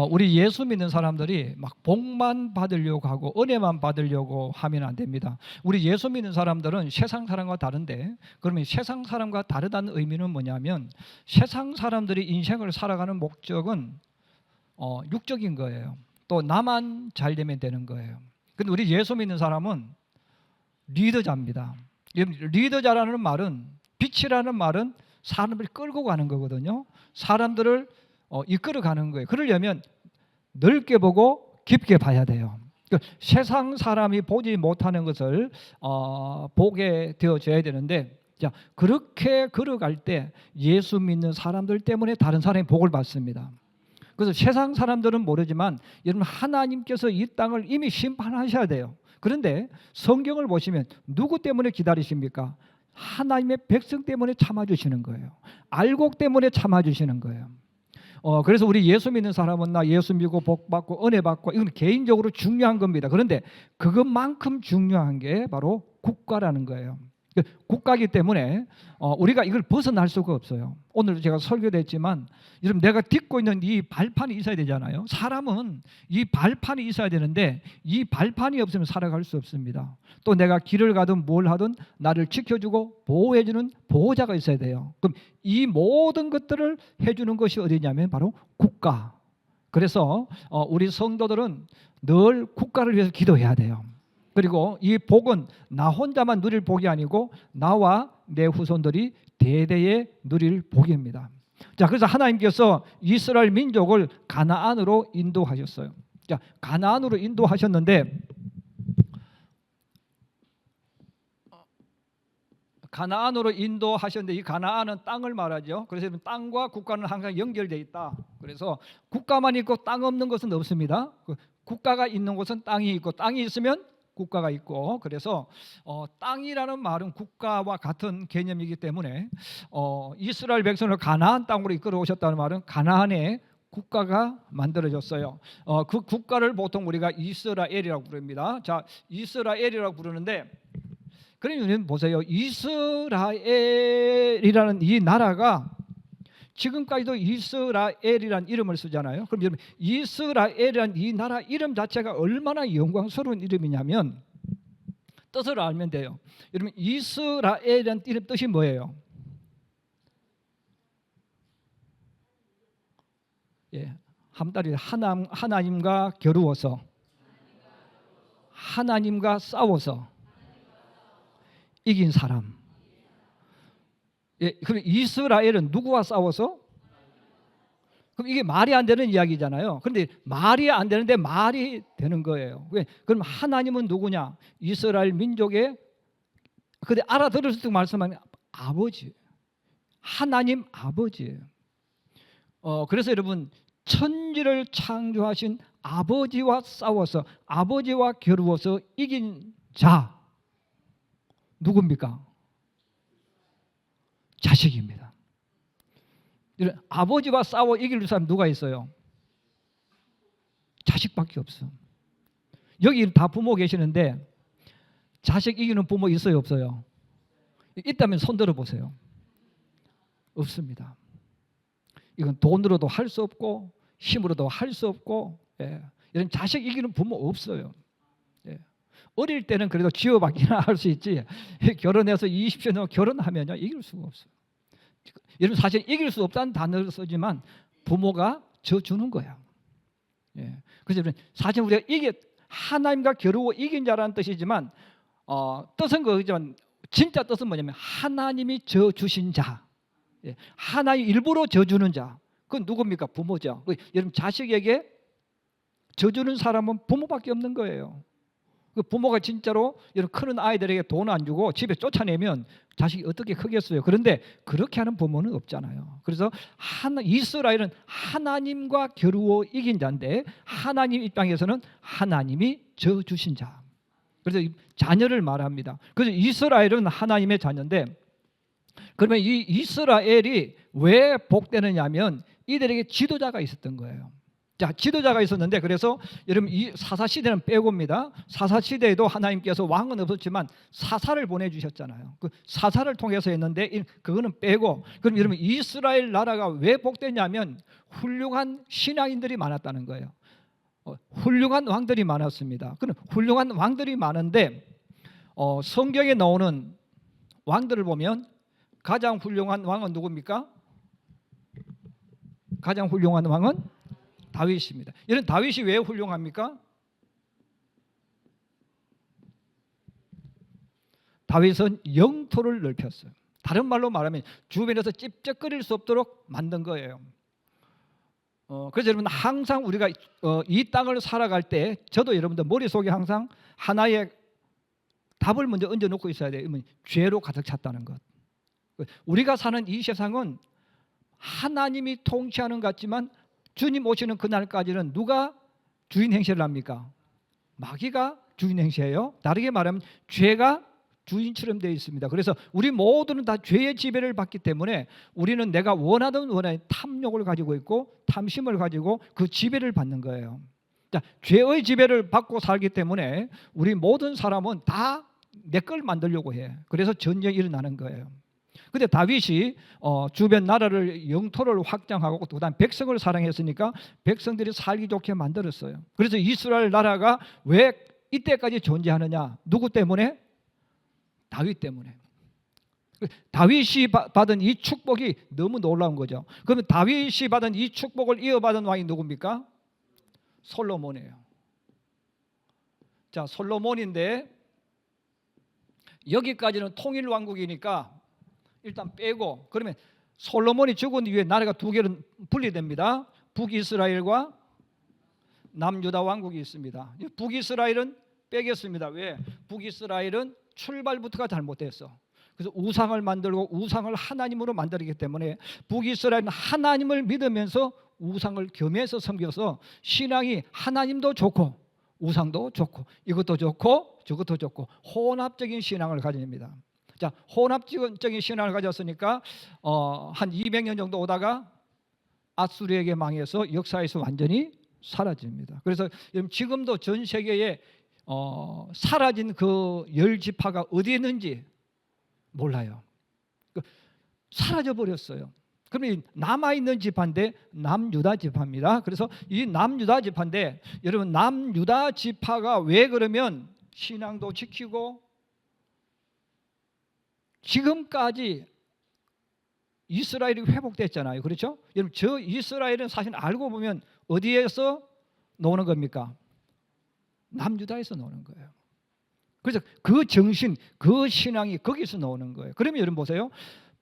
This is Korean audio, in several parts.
우리 예수 믿는 사람들이 막 복만 받으려고 하고 은혜만 받으려고 하면 안 됩니다. 우리 예수 믿는 사람들은 세상 사람과 다른데, 그러면 세상 사람과 다르다는 의미는 뭐냐면, 세상 사람들이 인생을 살아가는 목적은 육적인 거예요. 또 나만 잘 되면 되는 거예요. 근데 우리 예수 믿는 사람은 리더자입니다. 리더자라는 말은, 빛이라는 말은 사람을 끌고 가는 거거든요. 사람들을 이끌어가는 거예요. 그러려면 넓게 보고 깊게 봐야 돼요. 세상 사람이 보지 못하는 것을 보게 되어져야 되는데, 자, 그렇게 걸어갈 때 예수 믿는 사람들 때문에 다른 사람이 복을 받습니다. 그래서 세상 사람들은 모르지만 여러분, 하나님께서 이 땅을 이미 심판하셔야 돼요. 그런데 성경을 보시면 누구 때문에 기다리십니까? 하나님의 백성 때문에 참아주시는 거예요. 알곡 때문에 참아주시는 거예요. 그래서 우리 예수 믿는 사람은 나 예수 믿고 복 받고 은혜 받고, 이건 개인적으로 중요한 겁니다. 그런데 그것만큼 중요한 게 바로 국가라는 거예요. 국가이기 때문에 우리가 이걸 벗어날 수가 없어요. 오늘도 제가 설교도 했지만, 여러분, 내가 딛고 있는 이 발판이 있어야 되잖아요. 사람은 이 발판이 있어야 되는데 이 발판이 없으면 살아갈 수 없습니다. 또 내가 길을 가든 뭘 하든 나를 지켜주고 보호해주는 보호자가 있어야 돼요. 그럼 이 모든 것들을 해주는 것이 어디냐면 바로 국가. 그래서 우리 성도들은 늘 국가를 위해서 기도해야 돼요. 그리고 이 복은 나 혼자만 누릴 복이 아니고 나와 내 후손들이 대대에 누릴 복입니다. 자, 그래서 하나님께서 이스라엘 민족을 가나안으로 인도하셨어요. 자, 가나안으로 인도하셨는데, 이 가나안은 땅을 말하죠. 그래서 땅과 국가는 항상 연결되어 있다. 그래서 국가만 있고 땅 없는 것은 없습니다. 국가가 있는 곳은 땅이 있고, 땅이 있으면 국가가 있고, 그래서 땅이라는 말은 국가와 같은 개념이기 때문에 이스라엘 백성을 가나안 땅으로 이끌어 오셨다는 말은 가나안에 국가가 만들어졌어요. 그 국가를 보통 우리가 이스라엘이라고 부릅니다. 자, 이스라엘이라고 부르는데, 그러면 보세요. 이스라엘이라는 이 나라가 지금까지도 이스라엘이라는 이름을 쓰잖아요. 그럼 여러분, 이스라엘이라는 이 나라 이름 자체가 얼마나 영광스러운 이름이냐면, 뜻을 알면 돼요. 여러분, 이스라엘이라는 이름 뜻이 뭐예요? 예, 한 달이 하나님과 겨루어서, 하나님과 싸워서 이긴 사람. 예, 그럼 이스라엘은 누구와 싸워서? 그럼 이게 말이 안 되는 이야기잖아요. 그런데 말이 안 되는데 말이 되는 거예요. 왜? 그럼 하나님은 누구냐? 이스라엘 민족의, 근데 알아들을 수 있도록 말씀하는 아버지, 하나님 아버지예요. 그래서 여러분, 천지를 창조하신 아버지와 싸워서, 아버지와 겨루어서 이긴 자 누굽니까? 자식입니다. 아버지와 싸워 이길 사람 누가 있어요? 자식밖에 없어. 여기 다 부모 계시는데 자식 이기는 부모 있어요, 없어요? 있다면 손 들어 보세요. 없습니다. 이건 돈으로도 할 수 없고 힘으로도 할 수 없고, 이런 자식 이기는 부모 없어요. 어릴 때는 그래도 지어받기나 할 수 있지, 결혼해서 20년 넘어 결혼하면요 이길 수가 없어요. 여러분, 사실 이길 수 없다는 단어를 쓰지만 부모가 져주는 거야. 그래서 사실 우리가 하나님과 겨루어 이긴 자라는 뜻이지만, 뜻은 그거지만 진짜 뜻은 뭐냐면 하나님이 져주신 자, 하나님 일부러 져주는 자, 그건 누굽니까? 부모죠. 여러분, 자식에게 져주는 사람은 부모밖에 없는 거예요. 부모가 진짜로 크는 아이들에게 돈 안 주고 집에 쫓아내면 자식이 어떻게 크겠어요? 그런데 그렇게 하는 부모는 없잖아요. 그래서 이스라엘은 하나님과 겨루어 이긴 자인데, 하나님 입장에서는 하나님이 져주신 자. 그래서 자녀를 말합니다. 그래서 이스라엘은 하나님의 자녀인데, 그러면 이 이스라엘이 왜 복되느냐 하면 이들에게 지도자가 있었던 거예요. 자, 지도자가 있었는데, 그래서 여러분 이 사사 시대는 빼고입니다. 사사 시대에도 하나님께서 왕은 없었지만 사사를 보내주셨잖아요. 그 사사를 통해서 했는데 그거는 빼고, 그럼 여러분 이스라엘 나라가 왜 복됐냐면 훌륭한 신앙인들이 많았다는 거예요. 훌륭한 왕들이 많았습니다. 그럼 훌륭한 왕들이 많은데 성경에 나오는 왕들을 보면 가장 훌륭한 왕은 누굽니까? 가장 훌륭한 왕은 다윗입니다. 이런 다윗이 왜 훌륭합니까? 다윗은 영토를 넓혔어요. 다른 말로 말하면 주변에서 찝쩍거릴 수 없도록 만든 거예요. 그래서 여러분 항상 우리가 이 땅을 살아갈 때 저도 여러분들 머릿속에 항상 하나의 답을 먼저 얹어놓고 있어야 돼요. 죄로 가득 찼다는 것. 우리가 사는 이 세상은 하나님이 통치하는 것 같지만 주님 오시는 그날까지는 누가 주인 행세를 합니까? 마귀가 주인 행세예요. 다르게 말하면 죄가 주인처럼 되어 있습니다. 그래서 우리 모두는 다 죄의 지배를 받기 때문에 우리는 내가 원하든 탐욕을 가지고 있고 탐심을 가지고 그 지배를 받는 거예요. 자, 죄의 지배를 받고 살기 때문에 우리 모든 사람은 다 내 걸 만들려고 해. 그래서 전쟁이 일어나는 거예요. 근데 다윗이 주변 나라를 영토를 확장하고 그다음 백성을 사랑했으니까 백성들이 살기 좋게 만들었어요. 그래서 이스라엘 나라가 왜 이때까지 존재하느냐? 누구 때문에? 다윗 때문에. 다윗이 받은 이 축복이 너무 놀라운 거죠. 그러면 다윗이 받은 이 축복을 이어받은 왕이 누굽니까? 솔로몬이에요. 자, 솔로몬인데 여기까지는 통일 왕국이니까 일단 빼고, 그러면 솔로몬이 죽은 이후에 나라가 두 개로 분리됩니다. 북이스라엘과 남유다 왕국이 있습니다. 북이스라엘은 빼겠습니다. 왜? 북이스라엘은 출발부터가 잘못됐어. 그래서 우상을 만들고 우상을 하나님으로 만들기 때문에 북이스라엘은 하나님을 믿으면서 우상을 겸해서 섬겨서 신앙이 하나님도 좋고 우상도 좋고 이것도 좋고 저것도 좋고 혼합적인 신앙을 가집니다. 자, 혼합적인 신앙을 가졌으니까 한 200년 정도 오다가 아수르에게 망해서 역사에서 완전히 사라집니다. 그래서 지금도 전 세계에 사라진 그 10지파가 어디에 있는지 몰라요. 사라져 버렸어요. 그러면 남아있는 지파인데 남유다 지파입니다. 그래서 이 남유다 지파인데 여러분 남유다 지파가 왜 그러면 신앙도 지키고 지금까지 이스라엘이 회복됐잖아요. 그렇죠? 여러분 저 이스라엘은 사실 알고 보면 어디에서 노는 겁니까? 남유다에서 노는 거예요. 그래서 그 정신, 그 신앙이 거기서 나오는 거예요. 그러면 여러분 보세요.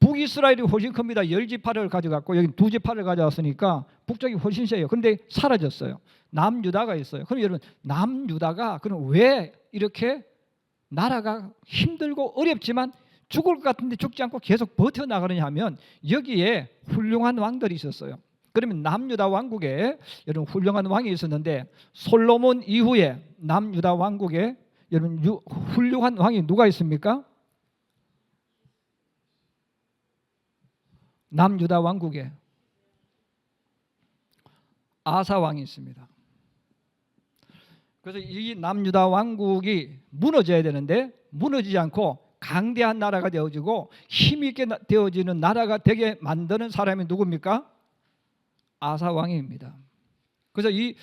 북이스라엘이 훨씬 큽니다. 10지파를 가져갔고 여기 2지파를 가져왔으니까 북쪽이 훨씬 세요. 그런데 사라졌어요. 남유다가 있어요. 그럼 여러분 남유다가 그럼 왜 이렇게 나라가 힘들고 어렵지만 죽을 것 같은데 죽지 않고 계속 버텨나가느냐 하면 여기에 훌륭한 왕들이 있었어요. 그러면 남유다 왕국에 여러분 훌륭한 왕이 있었는데 솔로몬 이후에 남유다 왕국에 여러분 훌륭한 왕이 누가 있습니까? 남유다 왕국에 아사 왕이 있습니다. 그래서 이 남유다 왕국이 무너져야 되는데 무너지지 않고 강대한 나라가 되어지고 힘있게 되어지는 나라가 되게 만드는 사람이 누굽니까? 아사 왕입니다. 그래서 이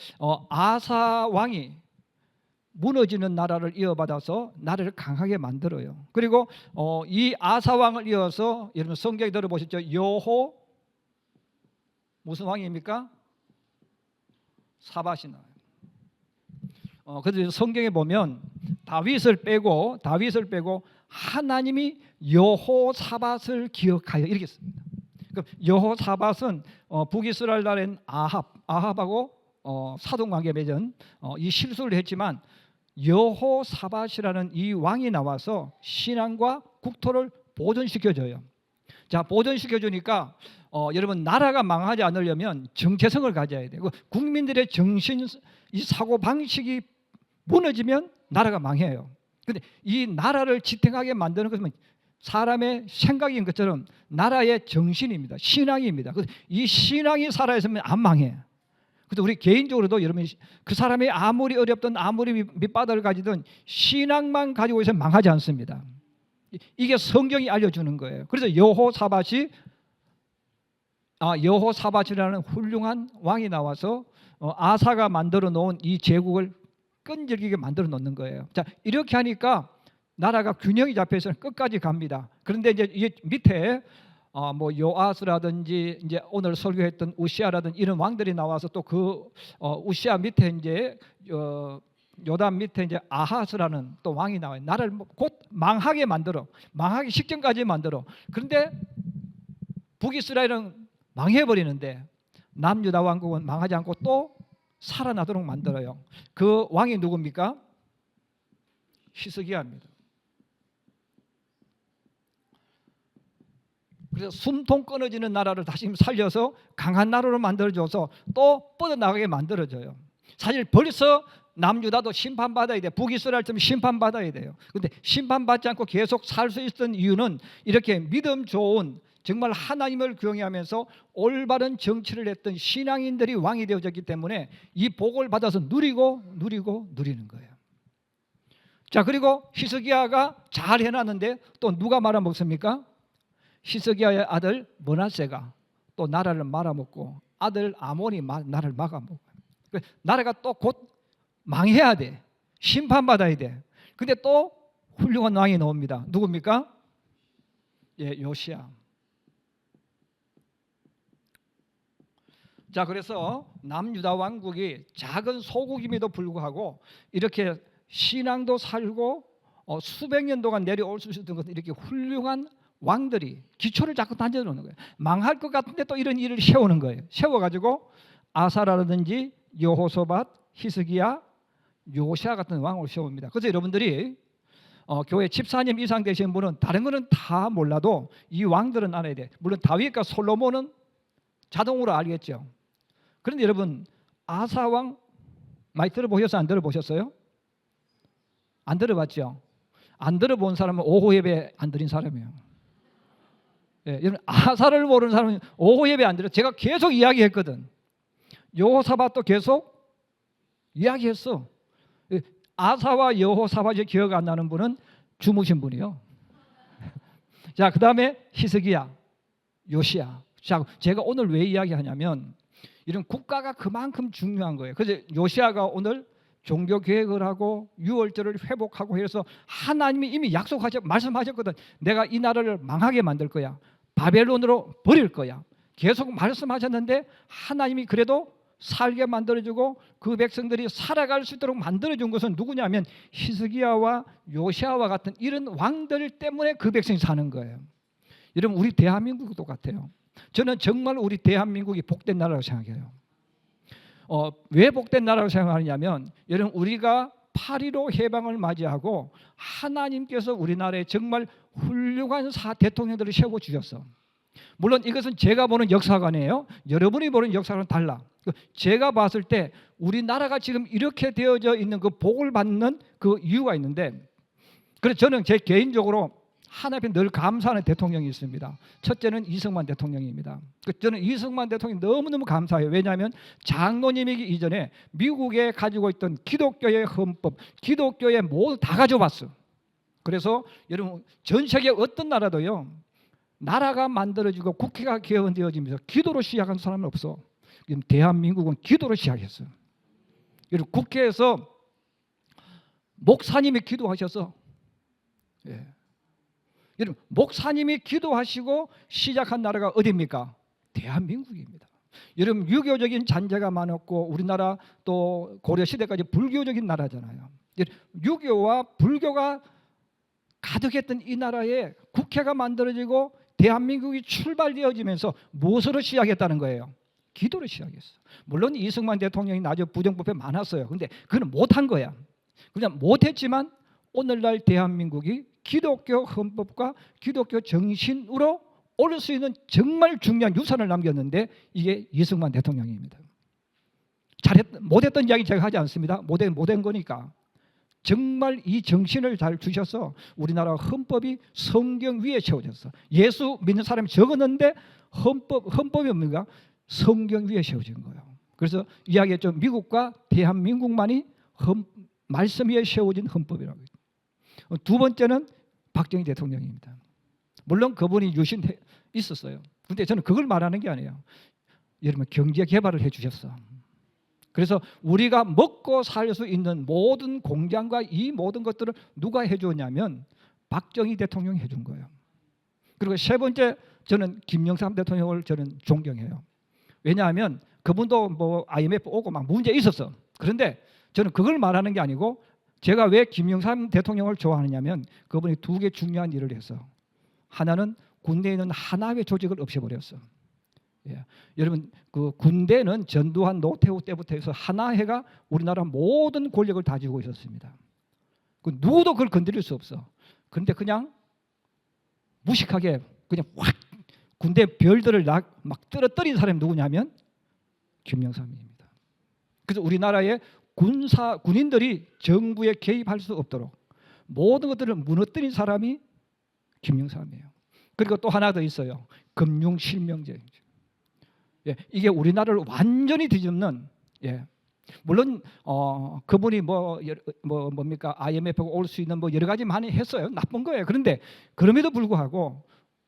아사 왕이 무너지는 나라를 이어받아서 나라를 강하게 만들어요. 그리고 이 아사 왕을 이어서 여러분 성경에 들어보셨죠? 여호 무슨 왕입니까? 사밧이 나와요. 그래서 성경에 보면 다윗을 빼고 하나님이 여호사밧을 기억하여 이렇게 씁니다. 여호사밧은 북이스라엘 나라인 아합하고 사돈관계 맺은 이 실수를 했지만 여호사밧이라는 이 왕이 나와서 신앙과 국토를 보존시켜줘요. 자, 보존시켜주니까 여러분 나라가 망하지 않으려면 정체성을 가져야 돼요. 국민들의 정신, 이 사고 방식이 무너지면 나라가 망해요. 근데 이 나라를 지탱하게 만드는 것은 사람의 생각인 것처럼 나라의 정신입니다. 신앙입니다. 이 신앙이 살아있으면 안 망해. 그래서 우리 개인적으로도 여러분 그 사람이 아무리 어렵든 아무리 밑바닥을 가지든 신앙만 가지고 있으면 망하지 않습니다. 이게 성경이 알려주는 거예요. 그래서 여호사밧이라는 훌륭한 왕이 나와서 아사가 만들어 놓은 이 제국을 끈질기게 만들어 놓는 거예요. 자, 이렇게 하니까 나라가 균형이 잡혀서 끝까지 갑니다. 그런데 이제 이 밑에 뭐 요아스라든지 이제 오늘 설교했던 우시아라든지 이런 왕들이 나와서 또 그 우시아 밑에 이제 요담 밑에 이제 아하스라는 또 왕이 나와요. 나라를 곧 망하게 만들어, 망하기 직전까지 만들어. 그런데 북이스라엘은 망해버리는데 남유다 왕국은 망하지 않고 또 살아나도록 만들어요. 그 왕이 누굽니까? 히스기야입니다. 그래서 숨통 끊어지는 나라를 다시 살려서 강한 나라로 만들어줘서 또 뻗어나가게 만들어줘요. 사실 벌써 남유다도 심판받아야 돼. 북이스라엘처럼 심판받아야 돼요. 그런데 심판받지 않고 계속 살 수 있었던 이유는 이렇게 믿음 좋은 정말 하나님을 경외하면서 올바른 정치를 했던 신앙인들이 왕이 되어졌기 때문에 이 복을 받아서 누리는 거예요. 자, 그리고 히스기야가 잘 해놨는데 또 누가 말아먹습니까? 히스기야의 아들 므낫세가 또 나라를 말아먹고 아들 아몬이 나라를 막아먹어요. 나라가 또 곧 망해야 돼. 심판받아야 돼. 근데 또 훌륭한 왕이 나옵니다. 누굽니까? 예, 요시야. 자, 그래서 남유다 왕국이 작은 소국임에도 불구하고 이렇게 신앙도 살고 수백 년 동안 내려올 수 있었던 것은 이렇게 훌륭한 왕들이 기초를 자꾸 던져놓는 거예요. 망할 것 같은데 또 이런 일을 세우는 거예요. 세워가지고 아사라든지 여호사밧, 히스기야, 요시야 같은 왕을 세웁니다. 그래서 여러분들이 교회 집사님 이상 되신 분은 다른 거는 다 몰라도 이 왕들은 알아야 돼. 물론 다윗과 솔로몬은 자동으로 알겠죠. 그런데 여러분 아사 왕 많이 들어보셨어요? 안 들어보셨어요? 안 들어봤죠? 안 들어본 사람은 오후 예배 안 드린 사람이에요. 예, 여러분 아사를 모르는 사람은 오후 예배 안 드려. 제가 계속 이야기했거든. 여호사밧도 계속 이야기했어. 예, 아사와 여호사밧이 기억 안 나는 분은 주무신 분이요. 자, 그 다음에 히스기야, 요시야. 자, 제가 오늘 왜 이야기하냐면 이런 국가가 그만큼 중요한 거예요. 그래서 요시야가 오늘 종교 개혁을 하고 유월절을 회복하고 해서 하나님이 이미 말씀하셨거든. 내가 이 나라를 망하게 만들 거야. 바벨론으로 버릴 거야. 계속 말씀하셨는데 하나님이 그래도 살게 만들어주고 그 백성들이 살아갈 수 있도록 만들어준 것은 누구냐면 히스기야와 요시야와 같은 이런 왕들 때문에 그 백성이 사는 거예요. 여러분 우리 대한민국도 똑같아요. 저는 정말 우리 대한민국이 복된 나라라고 생각해요. 왜 복된 나라라고 생각하느냐면 여러분 우리가 8.15 해방을 맞이하고 하나님께서 우리나라에 정말 훌륭한 대통령들을 세워주셨어. 물론 이것은 제가 보는 역사관이에요. 여러분이 보는 역사관은 달라. 제가 봤을 때 우리나라가 지금 이렇게 되어져 있는 그 복을 받는 그 이유가 있는데 그래서 저는 제 개인적으로 하나님 앞에 늘 감사하는 대통령이 있습니다. 첫째는 이승만 대통령입니다. 저는 이승만 대통령이 너무너무 감사해요. 왜냐하면 장로님이기 이전에 미국에 가지고 있던 기독교의 헌법, 기독교의 모두 다 가져봤어. 그래서 여러분 전 세계 어떤 나라도요. 나라가 만들어지고 국회가 개헌되어지면서 기도로 시작한 사람은 없어. 대한민국은 기도로 시작했어요. 여러분 국회에서 목사님이 기도하셔서 예. 여러분 목사님이 기도하시고 시작한 나라가 어디입니까? 대한민국입니다. 여러분 유교적인 잔재가 많았고 우리나라 또 고려시대까지 불교적인 나라잖아요. 유교와 불교가 가득했던 이 나라에 국회가 만들어지고 대한민국이 출발되어지면서 무엇으로 시작했다는 거예요? 기도로 시작했어. 물론 이승만 대통령이 나중에 부정부패 많았어요. 근데 그건 못한 거야. 그냥 못했지만 오늘날 대한민국이 기독교 헌법과 기독교 정신으로 올 수 있는 정말 중요한 유산을 남겼는데 이게 이승만 대통령입니다. 못했던 이야기 제가 하지 않습니다. 못한 거니까. 정말 이 정신을 잘 주셔서 우리나라 헌법이 성경 위에 세워졌어. 예수 믿는 사람이 적었는데 헌법이 뭡니까? 성경 위에 세워진 거예요. 그래서 이야기했죠. 미국과 대한민국만이 말씀 위에 세워진 헌법이라고. 두 번째는 박정희 대통령입니다. 물론 그분이 유신 있었어요. 그런데 저는 그걸 말하는 게 아니에요. 여러분 경제 개발을 해주셨어. 그래서 우리가 먹고 살 수 있는 모든 공장과 이 모든 것들을 누가 해주었냐면 박정희 대통령이 해준 거예요. 그리고 세 번째, 저는 김영삼 대통령을 저는 존경해요. 왜냐하면 그분도 뭐 IMF 오고 막 문제 있었어. 그런데 저는 그걸 말하는 게 아니고 제가 왜 김영삼 대통령을 좋아하느냐면 그분이 두 개 중요한 일을 했어. 하나는 군대에 있는 하나회 조직을 없애버렸어. 예. 여러분 그 군대는 전두환 노태우 때부터 해서 하나회가 우리나라 모든 권력을 다 쥐고 있었습니다. 그 누구도 그걸 건드릴 수 없어. 그런데 그냥 무식하게 그냥 확 군대 별들을 막 떨어뜨린 사람이 누구냐면 김영삼입니다. 그래서 우리나라의 군인들이 정부에 개입할 수 없도록 모든 것들을 무너뜨린 사람이 김영삼이에요. 그리고 또 하나 더 있어요. 금융실명제. 예, 이게 우리나라를 완전히 뒤집는. 예. 물론 그분이 뭡니까 IMF가 올 수 있는 뭐 여러 가지 많이 했어요. 나쁜 거예요. 그런데 그럼에도 불구하고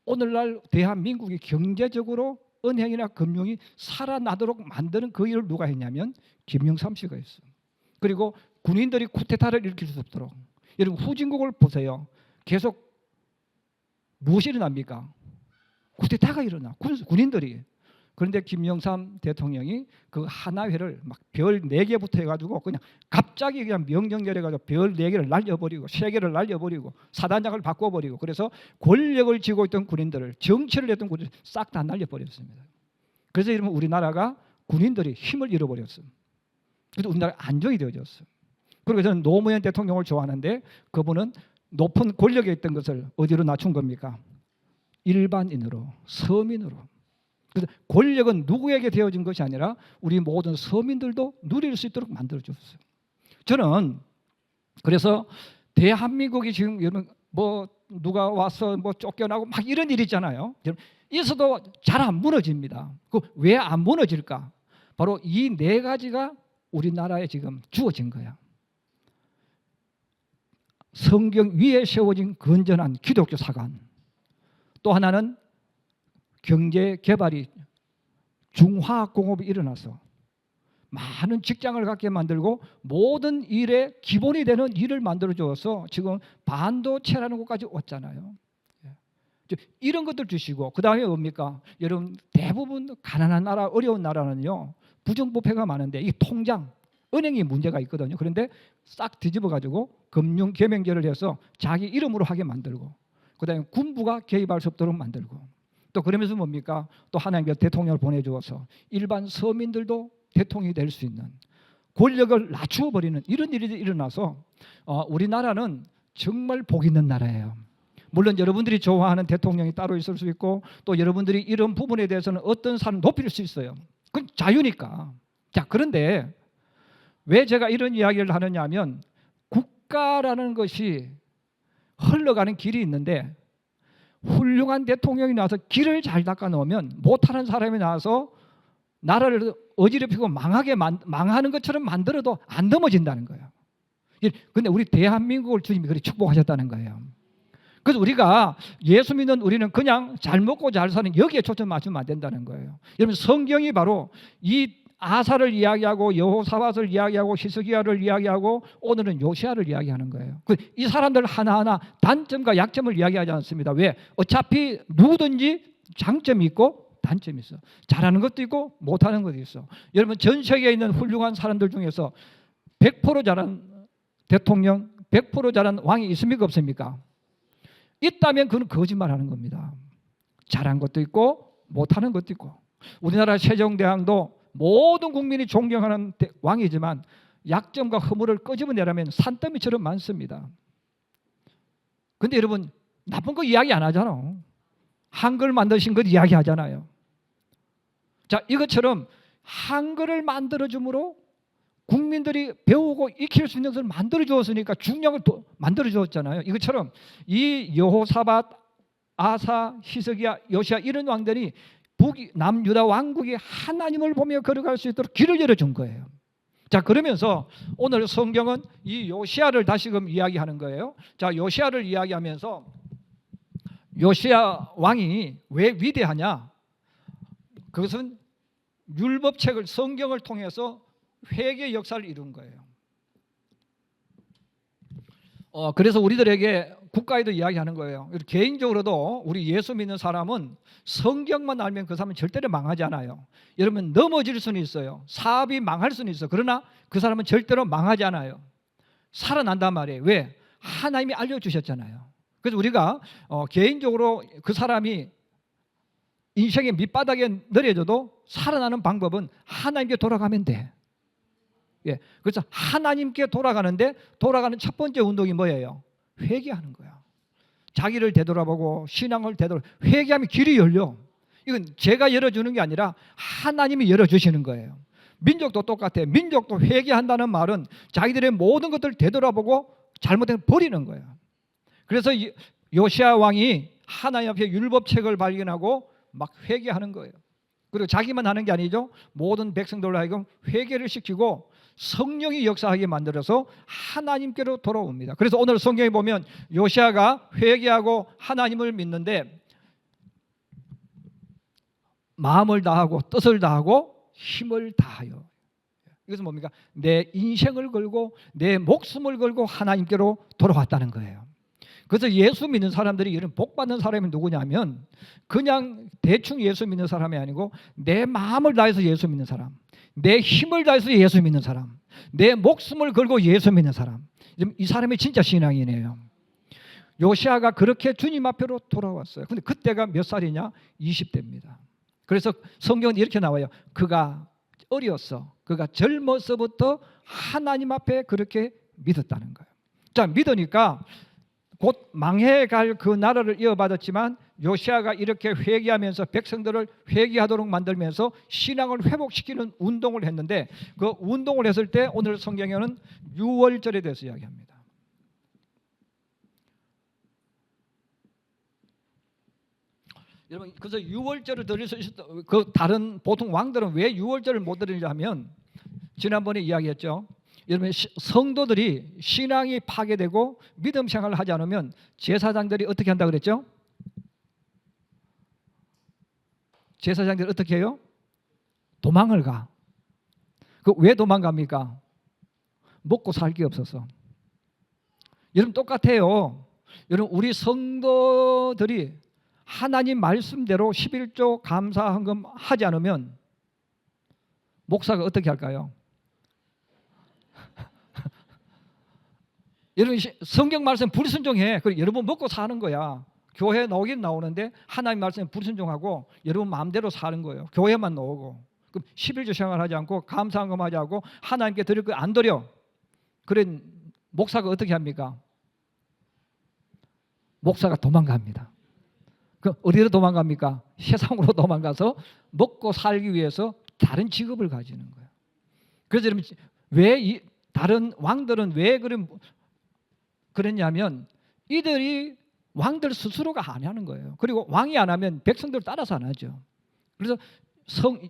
오늘날 대한민국이 경제적으로 은행이나 금융이 살아나도록 만드는 그 일을 누가 했냐면 김영삼 씨가 했어요. 그리고 군인들이 쿠데타를 일으킬 수 없도록. 여러분 후진국을 보세요. 계속 무엇이 일어납니까? 쿠데타가 일어나. 군인들이. 그런데 김영삼 대통령이 그 하나회를 막 별 4개부터 해가지고 그냥 갑자기 그냥 명령내려가지고 별 4개를 날려버리고 3개를 날려버리고 사단장을 바꿔버리고 그래서 권력을 쥐고 있던 군인들을 정치를 했던 군인들 싹 다 날려버렸습니다. 그래서 이러면 우리나라가 군인들이 힘을 잃어버렸어요. 그래서 우리나라 안정이 되어졌어요. 그리고 저는 노무현 대통령을 좋아하는데 그분은 높은 권력에 있던 것을 어디로 낮춘 겁니까? 일반인으로, 서민으로. 그래서 권력은 누구에게 되어진 것이 아니라 우리 모든 서민들도 누릴 수 있도록 만들어줬어요. 저는 그래서 대한민국이 지금 여러분 뭐 누가 와서 뭐 쫓겨나고 막 이런 일 있잖아요. 있어도 잘 안 무너집니다. 그 왜 안 무너질까? 바로 이 4가지가 우리나라에 지금 주어진 거야. 성경 위에 세워진 건전한 기독교 사관. 또 하나는 경제 개발이 중화학공업이 일어나서 많은 직장을 갖게 만들고 모든 일의 기본이 되는 일을 만들어 주어서 지금 반도체라는 곳까지 왔잖아요. 이런 것들 주시고 그 다음에 뭡니까? 여러분 대부분 가난한 나라, 어려운 나라는요 부정부패가 많은데 이 통장, 은행이 문제가 있거든요. 그런데 싹 뒤집어 가지고 금융개명제를 해서 자기 이름으로 하게 만들고 그 다음에 군부가 개입할 수 없도록 만들고 또 그러면서 뭡니까? 또 하나님께서 대통령을 보내주어서 일반 서민들도 대통령이 될 수 있는 권력을 낮추어 버리는 이런 일이 일어나서 우리나라는 정말 복 있는 나라예요. 물론 여러분들이 좋아하는 대통령이 따로 있을 수 있고 또 여러분들이 이런 부분에 대해서는 어떤 사람 높일 수 있어요. 그건 자유니까. 자, 그런데 왜 제가 이런 이야기를 하느냐 하면 국가라는 것이 흘러가는 길이 있는데 훌륭한 대통령이 나와서 길을 잘 닦아 놓으면 못하는 사람이 나와서 나라를 어지럽히고 망하는 것처럼 만들어도 안 넘어진다는 거예요. 그런데 우리 대한민국을 주님이 그렇게 축복하셨다는 거예요. 그래서 우리가 예수 믿는 우리는 그냥 잘 먹고 잘 사는 여기에 초점 맞추면 안 된다는 거예요. 여러분 성경이 바로 이 아사를 이야기하고 여호사밧을 이야기하고 히스기야를 이야기하고 오늘은 요시야를 이야기하는 거예요. 이 사람들 하나하나 단점과 약점을 이야기하지 않습니다. 왜? 어차피 누구든지 장점이 있고 단점이 있어. 잘하는 것도 있고 못하는 것도 있어. 여러분 전 세계에 있는 훌륭한 사람들 중에서 100% 잘한 대통령, 100% 잘한 왕이 있습니까 없습니까? 있다면 그건 거짓말하는 겁니다. 잘한 것도 있고 못하는 것도 있고 우리나라 세종대왕도 모든 국민이 존경하는 왕이지만 약점과 허물을 끄집어내라면 산더미처럼 많습니다. 그런데 여러분 나쁜 거 이야기 안 하잖아. 한글 만드신 것 이야기하잖아요. 자, 이것처럼 한글을 만들어줌으로 국민들이 배우고 익힐 수 있는 것을 만들어 주었으니까 중요한 걸 만들어 주었잖아요. 이것처럼 이 여호사밧, 아사, 히스기야, 요시야 이런 왕들이 남유다 왕국이 하나님을 보며 걸어갈 수 있도록 길을 열어준 거예요. 자, 그러면서 오늘 성경은 이 요시야를 다시금 이야기하는 거예요. 자, 요시야를 이야기하면서 요시야 왕이 왜 위대하냐? 그것은 율법책을, 성경을 통해서 회개 역사를 이룬 거예요. 그래서 우리들에게 국가에도 이야기하는 거예요. 개인적으로도 우리 예수 믿는 사람은 성경만 알면 그 사람은 절대로 망하지 않아요. 여러분, 넘어질 수는 있어요. 사업이 망할 수는 있어요. 그러나 그 사람은 절대로 망하지 않아요. 살아난단 말이에요. 왜? 하나님이 알려주셨잖아요. 그래서 우리가 개인적으로 그 사람이 인생의 밑바닥에 내려져도 살아나는 방법은 하나님께 돌아가면 돼. 예, 그래서 하나님께 돌아가는데 돌아가는 첫 번째 운동이 뭐예요? 회개하는 거야. 자기를 되돌아보고 신앙을 회개하면 길이 열려. 이건 제가 열어주는 게 아니라 하나님이 열어주시는 거예요. 민족도 똑같아요. 민족도 회개한다는 말은 자기들의 모든 것들을 되돌아보고 잘못된 버리는 거예요. 그래서 요시야 왕이 하나님 앞에 율법책을 발견하고 막 회개하는 거예요. 그리고 자기만 하는 게 아니죠. 모든 백성들로 하여금 회개를 시키고 성령이 역사하게 만들어서 하나님께로 돌아옵니다. 그래서 오늘 성경에 보면 요시야가 회개하고 하나님을 믿는데 마음을 다하고 뜻을 다하고 힘을 다하여. 이것은 뭡니까? 내 인생을 걸고 내 목숨을 걸고 하나님께로 돌아왔다는 거예요. 그래서 예수 믿는 사람들이 이런 복 받는 사람이 누구냐면 그냥 대충 예수 믿는 사람이 아니고 내 마음을 다해서 예수 믿는 사람, 내 힘을 다해서 예수 믿는 사람, 내 목숨을 걸고 예수 믿는 사람, 이 사람이 진짜 신앙이네요. 요시야가 그렇게 주님 앞으로 돌아왔어요. 근데 그때가 몇 살이냐? 20대입니다. 그래서 성경은 이렇게 나와요. 그가 어렸어. 그가 젊어서부터 하나님 앞에 그렇게 믿었다는 거예요. 자, 믿으니까 곧 망해갈 그 나라를 이어받았지만 요시야가 이렇게 회개하면서 백성들을 회개하도록 만들면서 신앙을 회복시키는 운동을 했는데 그 운동을 했을 때 오늘 성경에는 유월절에 대해서 이야기합니다. 여러분, 그래서 유월절을 드릴 수 있었던 그 다른 보통 왕들은 왜 유월절을 못 드리냐 하면 지난번에 이야기했죠. 여러분, 성도들이 신앙이 파괴되고 믿음 생활을 하지 않으면 제사장들이 어떻게 한다고 그랬죠? 제사장들이 어떻게 해요? 도망을 가. 그 왜 도망갑니까? 먹고 살 게 없어서. 여러분, 똑같아요. 여러분, 우리 성도들이 하나님 말씀대로 11조 감사헌금 하지 않으면 목사가 어떻게 할까요? 여러분, 성경 말씀 불순종해. 그리고 여러분 먹고 사는 거야. 교회 나오긴 나오는데 하나님 말씀에 불순종하고 여러분 마음대로 사는 거예요. 교회만 나오고. 그럼 11조 생활하지 않고 감사헌금 하지 않고 하나님께 드릴 거 안 드려. 그래 목사가 어떻게 합니까? 목사가 도망갑니다. 그 어디로 도망갑니까? 세상으로 도망가서 먹고 살기 위해서 다른 직업을 가지는 거예요. 그래서 여러분, 왜 이 다른 왕들은 왜 그랬냐면 이들이 왕들 스스로가 안 하는 거예요. 그리고 왕이 안 하면 백성들 따라서 안 하죠. 그래서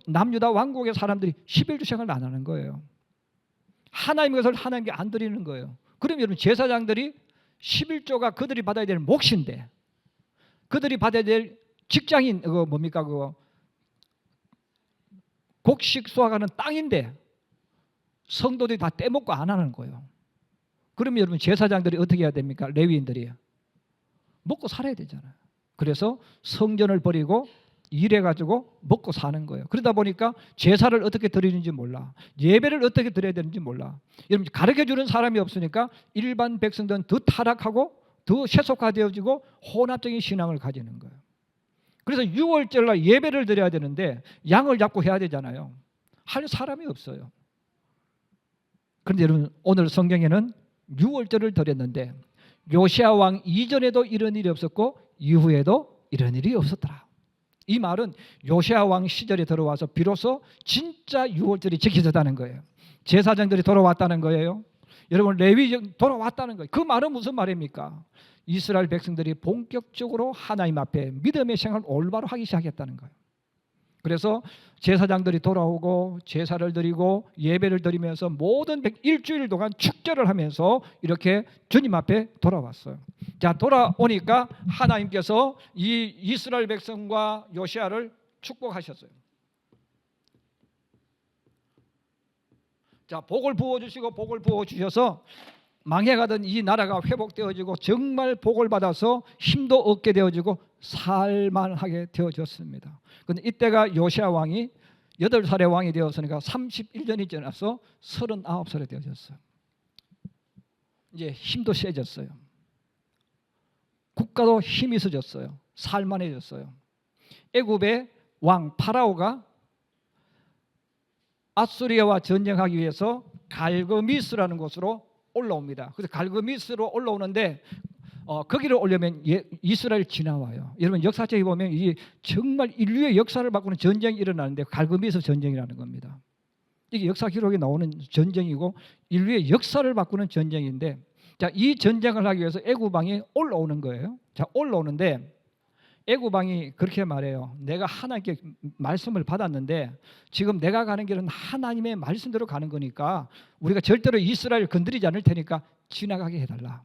남유다 왕국의 사람들이 11조 생활을 안 하는 거예요. 하나님의 것을 하나님께 안 드리는 거예요. 그럼 여러분, 제사장들이 11조가 그들이 받아야 될 몫인데 그들이 받아야 될 직장인 뭡니까? 곡식 수확하는 땅인데 성도들이 다 떼먹고 안 하는 거예요. 그러면 여러분, 제사장들이 어떻게 해야 됩니까? 레위인들이 먹고 살아야 되잖아요. 그래서 성전을 버리고 일해가지고 먹고 사는 거예요. 그러다 보니까 제사를 어떻게 드리는지 몰라. 예배를 어떻게 드려야 되는지 몰라. 여러분, 가르쳐주는 사람이 없으니까 일반 백성들은 더 타락하고 더 세속화되어지고 혼합적인 신앙을 가지는 거예요. 그래서 6월절날 예배를 드려야 되는데 양을 잡고 해야 되잖아요. 할 사람이 없어요. 그런데 여러분, 오늘 성경에는 6월절을 드렸는데 요시야 왕 이전에도 이런 일이 없었고 이후에도 이런 일이 없었더라. 이 말은 요시야 왕 시절에 들어와서 비로소 진짜 6월절이 지켜졌다는 거예요. 제사장들이 돌아왔다는 거예요. 여러분, 레위족 돌아왔다는 거예요. 그 말은 무슨 말입니까? 이스라엘 백성들이 본격적으로 하나님 앞에 믿음의 생활을 올바로 하기 시작했다는 거예요. 그래서 제사장들이 돌아오고 제사를 드리고 예배를 드리면서 모든 일주일 동안 축제를 하면서 이렇게 주님 앞에 돌아왔어요. 자, 돌아오니까 하나님께서 이 이스라엘 백성과 요시아를 축복하셨어요. 자, 복을 부어주시고 복을 부어주셔서 망해가던 이 나라가 회복되어지고 정말 복을 받아서 힘도 얻게 되어지고 살만하게 되어졌습니다. 그런데 이때가 요시아 왕이 8살의 왕이 되었으니까 31년이 지나서 39살이 되어졌어요. 이제 힘도 세졌어요. 국가도 힘이 있어졌어요. 살만해졌어요. 애굽의 왕 파라오가 아수리아와 전쟁하기 위해서 갈그미스라는 곳으로 올라옵니다. 그래서 갈그미스로 올라오는데 거기를 오려면 이스라엘 지나와요. 여러분 역사책에 보면 이 정말 인류의 역사를 바꾸는 전쟁이 일어나는데 갈그미스 전쟁이라는 겁니다. 이게 역사 기록에 나오는 전쟁이고 인류의 역사를 바꾸는 전쟁인데, 자, 이 전쟁을 하기 위해서 애굽 왕이 올라오는 거예요. 자, 올라오는데 애굽 왕이 그렇게 말해요. 내가 하나님께 말씀을 받았는데 지금 내가 가는 길은 하나님의 말씀대로 가는 거니까 우리가 절대로 이스라엘을 건드리지 않을 테니까 지나가게 해달라.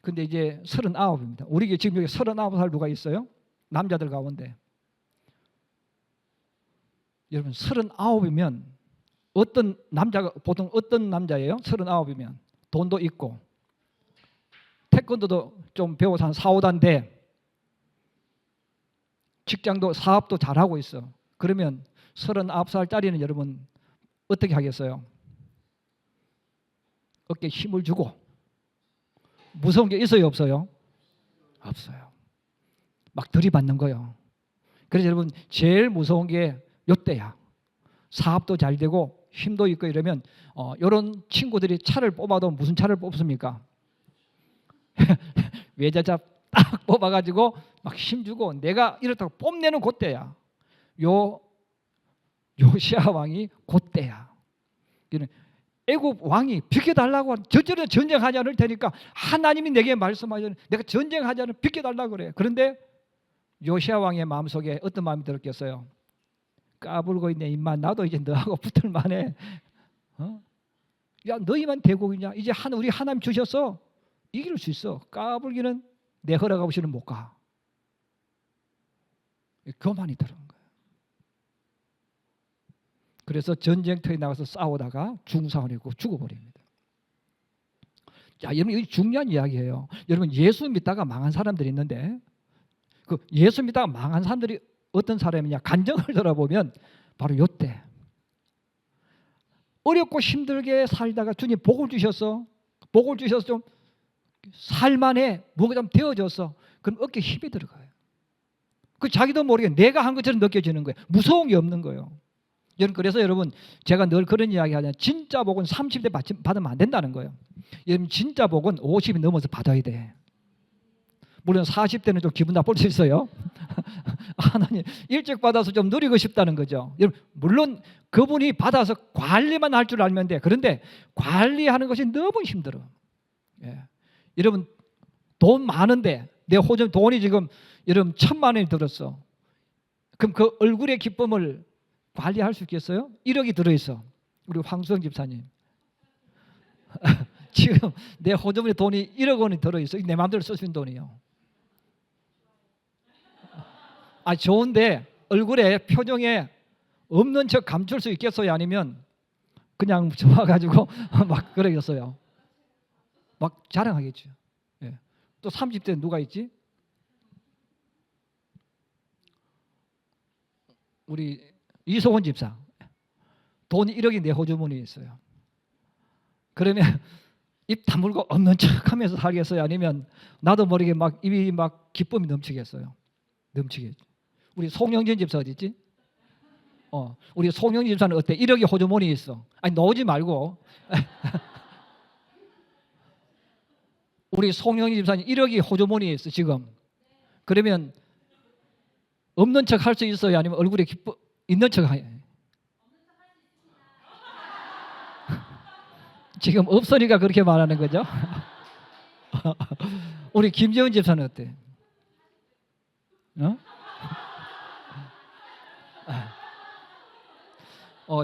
근데 이제 39입니다. 우리 지금 여기 39살 누가 있어요? 남자들 가운데. 여러분 39이면 어떤 남자가 보통 어떤 남자예요? 39이면 돈도 있고 태권도도 좀 배워서 한 4, 5단데 직장도 사업도 잘하고 있어. 그러면 39살짜리는 여러분 어떻게 하겠어요? 어깨에 힘을 주고. 무서운 게 있어요, 없어요? 없어요. 막 들이받는 거예요. 그래서 여러분 제일 무서운 게 이때야. 사업도 잘 되고 힘도 있고 이러면 이런 친구들이 차를 뽑아도 무슨 차를 뽑습니까? 외제차 딱 뽑아가지고 막 힘주고 내가 이렇다고 뽐내는 그때야. 요시아 왕이 그때야. 애굽 왕이 비켜달라고 저절로 전쟁하지 않을 테니까 하나님이 내게 말씀하셔 내가 전쟁하지 않을 비켜달라고 그래. 그런데 요시아 왕의 마음속에 어떤 마음이 들었겠어요? 까불고 있네 임마. 나도 이제 너하고 붙을 만해. 야, 너희만 대국이냐? 이제 우리 하나님 주셔서 이길 수 있어. 까불기는 내 허락 없이는 못 가. 교만이 들어온 거예요. 그래서 전쟁터에 나가서 싸우다가 중상을 입고 죽어버립니다. 자, 여러분 이거 중요한 이야기예요. 여러분 예수 믿다가 망한 사람들이 있는데 그 예수 믿다가 망한 사람들이 어떤 사람이냐? 간증을 들어보면 바로 요때 어렵고 힘들게 살다가 주님 복을 주셔서 좀 살만해 뭐가 좀 되어져서 그럼 어깨에 힘이 들어가요. 그 자기도 모르게 내가 한 것처럼 느껴지는 거예요. 무서운 게 없는 거예요. 그래서 여러분 제가 늘 그런 이야기 하잖아요. 진짜 복은 30대 받으면 안 된다는 거예요. 여러분 진짜 복은 50이 넘어서 받아야 돼. 물론 40대는 좀 기분 나쁠 수 있어요. 하나님 일찍 받아서 좀 누리고 싶다는 거죠. 여러분 물론 그분이 받아서 관리만 할 줄 알면 돼. 그런데 관리하는 것이 너무 힘들어. 예. 여러분 돈 많은데 내 호점 돈이 지금 여러분 1,000만 원이 들었어. 그럼 그 얼굴의 기쁨을 관리할 수 있겠어요? 1억이 들어있어. 우리 황수영 집사님. 지금 내 호점에 돈이 1억 원이 들어있어. 내 마음대로 쓸 수 있는 돈이요. 좋은데 얼굴에 표정에 없는 척 감출 수 있겠어요? 아니면 그냥 좋아가지고 막 그러겠어요? 막 자랑하겠죠. 예. 또 30대 누가 있지? 우리 이소원 집사. 돈이 1억이 내 호주머니에 있어요. 그러면 입 다물고 없는 척하면서 살겠어요? 아니면 나도 모르게 막 입이 막 기쁨이 넘치겠어요? 넘치겠죠. 우리 송영진 집사 어디 있지? 우리 송영진 집사는 어때? 1억이 호주머니에 있어. 아니 놓지 말고. 우리 송영진 집사님 1억이 호주머니에 있어 지금. 그러면 없는 척 할 수 있어요? 아니면 얼굴에 있는 척 해요? 지금 없으니까 그렇게 말하는 거죠. 우리 김재훈 집사는 어때?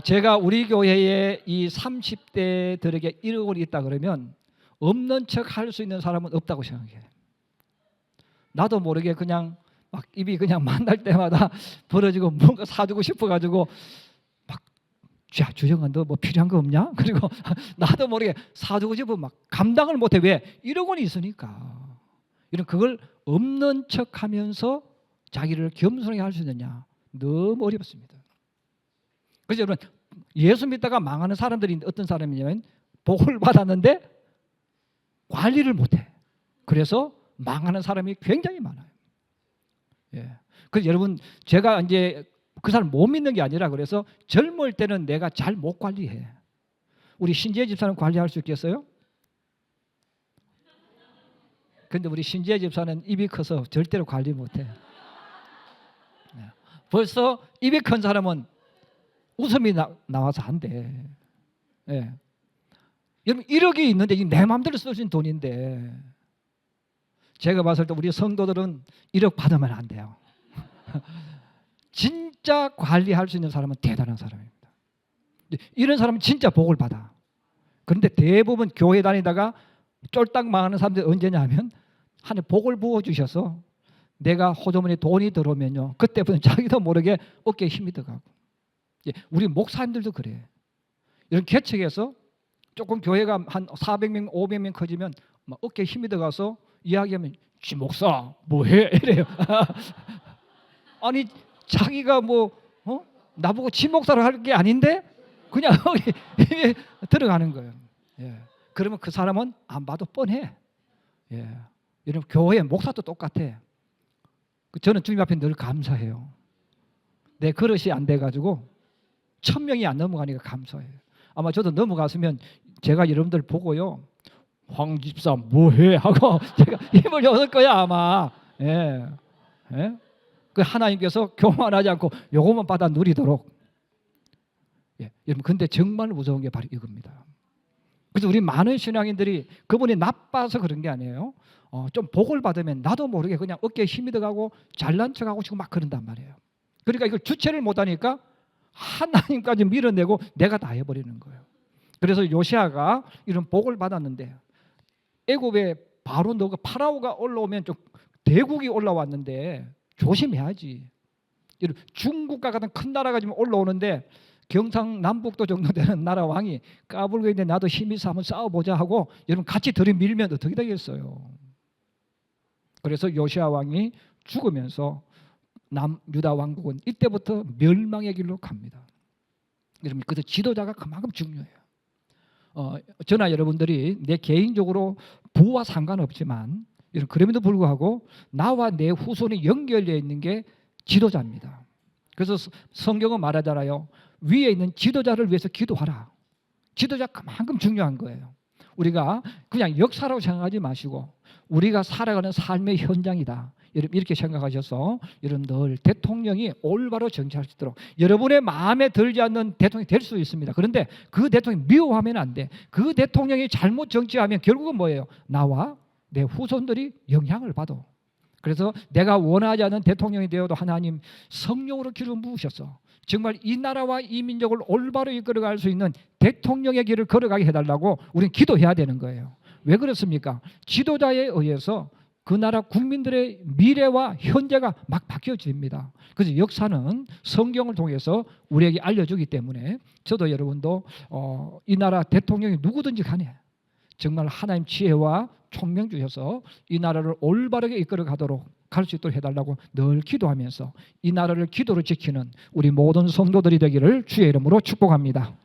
제가 우리 교회에 이 30대들에게 1억 원이 있다 그러면 없는 척 할 수 있는 사람은 없다고 생각해요. 나도 모르게 그냥 막 입이 그냥 만날 때마다 벌어지고 뭔가 사주고 싶어가지고 막 야, 주영아 너 뭐 필요한 거 없냐? 그리고 나도 모르게 사주고 싶어 막 감당을 못해. 왜? 1억 원이 있으니까. 이런 그걸 없는 척하면서 자기를 겸손하게 할 수 있느냐? 너무 어렵습니다. 그래서 여러분 예수 믿다가 망하는 사람들이 어떤 사람이냐면 복을 받았는데 관리를 못해. 그래서 망하는 사람이 굉장히 많아요. 예. 그래서 여러분 제가 이제 그 사람 못 믿는 게 아니라 그래서 젊을 때는 내가 잘 못 관리해. 우리 신지혜 집사는 관리할 수 있겠어요? 근데 우리 신지혜 집사는 입이 커서 절대로 관리 못해. 벌써 입이 큰 사람은 웃음이 나와서 안 돼. 예. 여러분 1억이 있는데 이게 내 마음대로 쓰신 돈인데 제가 봤을 때 우리 성도들은 1억 받으면 안 돼요. 진짜 관리할 수 있는 사람은 대단한 사람입니다. 이런 사람은 진짜 복을 받아. 그런데 대부분 교회 다니다가 쫄딱 망하는 사람들이 언제냐 하면 하나님 복을 부어주셔서 내가 호주머니에 돈이 들어오면요 그때부터 자기도 모르게 어깨에 힘이 들어가고. 우리 목사님들도 그래. 이런 개척에서 조금 교회가 한 400명 500명 커지면 막 어깨에 힘이 들어가서 이야기하면 지 목사 뭐해 이래요. 아니 자기가 나보고 지 목사를 할 게 아닌데 그냥 힘이 들어가는 거예요. 예. 그러면 그 사람은 안 봐도 뻔해. 예. 여러분 교회 목사도 똑같아. 저는 주님 앞에 늘 감사해요. 내 그릇이 안 돼가지고 1000명이 안 넘어가니까 감사해요. 아마 저도 넘어갔으면 제가 여러분들 보고요 황 집사 뭐해 하고 제가 힘을 줬을 거야 아마. 예. 예? 그 하나님께서 교만하지 않고 요것만 받아 누리도록. 예. 여러분 근데 정말 무서운 게 바로 이겁니다. 그래서 우리 많은 신앙인들이 그분이 나빠서 그런 게 아니에요. 좀 복을 받으면 나도 모르게 그냥 어깨에 힘이 들어가고 잘난 척하고 지금 막 그런단 말이에요. 그러니까 이걸 주체를 못하니까 하나님까지 밀어내고 내가 다 해버리는 거예요. 그래서 요시아가 이런 복을 받았는데 애굽에 바로 너가 파라오가 올라오면 좀 대국이 올라왔는데 조심해야지. 중국과 같은 큰 나라가 지금 올라오는데 경상남북도 정도 되는 나라 왕이 까불고 있는데 나도 힘이 있어 한번 싸워보자 하고 여러분 같이 들이밀면 어떻게 되겠어요. 그래서 요시아 왕이 죽으면서 남유다 왕국은 이때부터 멸망의 길로 갑니다. 여러분 그래서 지도자가 그만큼 중요해요. 저나 여러분들이 내 개인적으로 부와 상관없지만 그럼에도 불구하고 나와 내 후손이 연결되어 있는 게 지도자입니다. 그래서 성경은 말하잖아요. 위에 있는 지도자를 위해서 기도하라. 지도자 그만큼 중요한 거예요. 우리가 그냥 역사라고 생각하지 마시고 우리가 살아가는 삶의 현장이다. 이렇게 생각하셔서 여러분들 대통령이 올바로 정치할 수 있도록 여러분의 마음에 들지 않는 대통령이 될 수 있습니다. 그런데 그 대통령이 미워하면 안 돼. 그 대통령이 잘못 정치하면 결국은 뭐예요? 나와 내 후손들이 영향을 받아. 그래서 내가 원하지 않는 대통령이 되어도 하나님 성령으로 기름 부으셔서 정말 이 나라와 이 민족을 올바로 이끌어갈 수 있는 대통령의 길을 걸어가게 해달라고 우리는 기도해야 되는 거예요. 왜 그렇습니까? 지도자에 의해서 그 나라 국민들의 미래와 현재가 막 바뀌어집니다. 그래서 역사는 성경을 통해서 우리에게 알려주기 때문에 저도 여러분도 이 나라 대통령이 누구든지 간에 정말 하나님 지혜와 총명 주셔서 이 나라를 올바르게 이끌어 가도록 갈 수 있도록 해달라고 늘 기도하면서 이 나라를 기도로 지키는 우리 모든 성도들이 되기를 주의 이름으로 축복합니다.